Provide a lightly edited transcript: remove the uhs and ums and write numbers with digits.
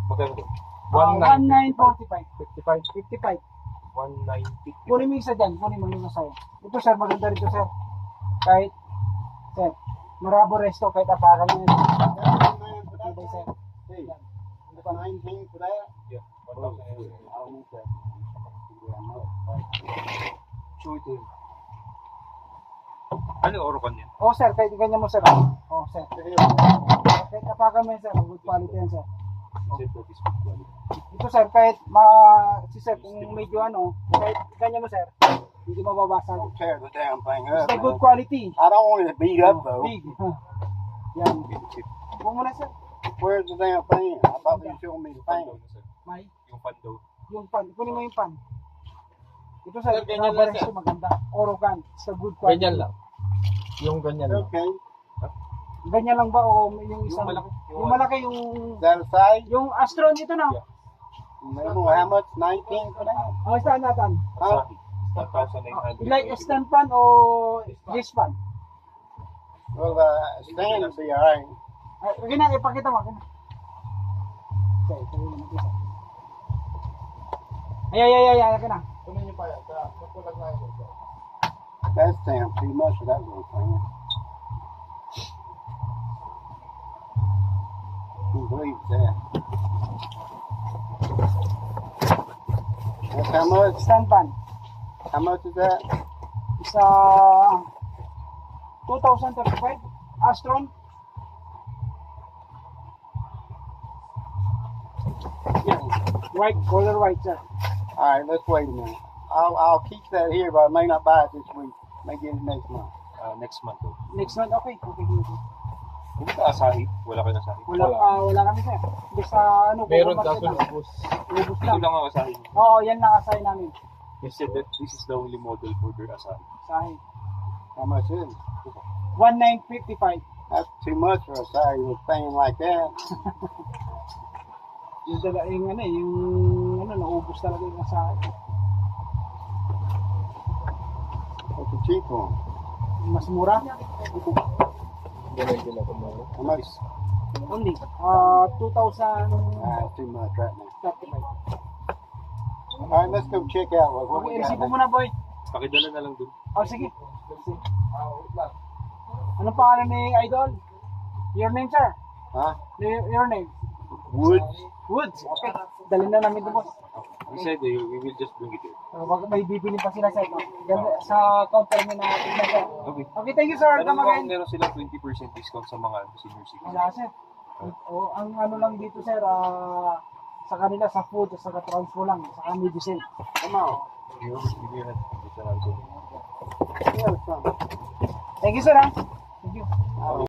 Magkano doon? 1945. 55. 55. 1950. Kunin mo yung isa dyan. Kunin mo yung sa'yo. Ito sir, maganda rito sir. Kahit, sir, marabo resto kahit apakan mo yun. Ito sir. Yan. Ano pa? 19 for that? Yeah. 1,000. I'll move that. So ito. Ano orokan yan? Oh sir, kahit ganyan mo sir. Oh sir. Kahit apakan mo yun sir. Good quality yan sir. Is it for this good quality? Ito sir, kahit si sir, kung medyo ano, kahit ganyan mo sir, hindi mababasag. Don't tear the damn thing up. Basta good Man. quality. I don't want it to beat up though. Big. Yan. Chip. Huwag mo na sir. Where's the damn fan? I thought you showed me the Pan fan. daw na sir. May, Yung pan daw. yung pan. Kunin mo yung pan. Ito sir, Sir, ganyan rubber lang, sir. ito maganda. Orokan. Sa good quality. Ganyan lang. Yung ganyan lang. Okay. Ganyan lang ba o yung isang malaki. Yung malaki yung Is that a size? yung Astron dito na. Yeah. No, how much? 19 for that? Oh, saan natin? Huh? Asahi. 1,900. Like stand pan o this pan? Well, stand would be alright. Ay, okay na, ipakita mo. Okay na. Okay, ito yung naman isa. Ay, okay na. That's damn too much for that little thing. Who believes that? That's how much? Stand pan. How much is that? Isa 2035 Astron. Yeah. White, color white, sir. All right, let's wait a minute. I'll keep that here, but I may not buy it this week. May get it next month. Next month daw. Next month, okay. Okay. Kung ka Asahi, wala ka na Asahi. Wala kami, sir. Basta ano, Meron kukumarket kaso lang. lubos. Ubus Ito lang. lang ang Asahi. Oo, yan lang assign namin. They said that this is the only model for their Asahi. Sahi. How much is it? 1955. That's too much for a sorry with thing like that. Yung ano, yung ano, naubos talaga yung assign. What's the cheap one? Mas mura. Ganyan din ako mo. How much? Only. 2035. That's too much right now. All right, let's go check out what Okay, we got. receive mo muna, boy. Pakidala na lang dun. Oh, sige. Anong pangalan ni Idol? Your name, sir? Huh? Your name? Woods. Woods. Okay. Dalhin na namin ito, boss. He said we will just bring it here. Wag may bibili pa sila, sir. No? Sa counter niyo na tignan, sir. Okay. Okay, thank you, sir. Alam mo ba Kamagain. kung meron silang 20% discount sa mga senior citizens? Wala, sir. O, ang ano lang dito, sir, sa kanila, sa food, sa transpo lang, sa medicine. Come on. Give me your hand. Ito na lang. Yeah, something. Thank you, sir. Thank you.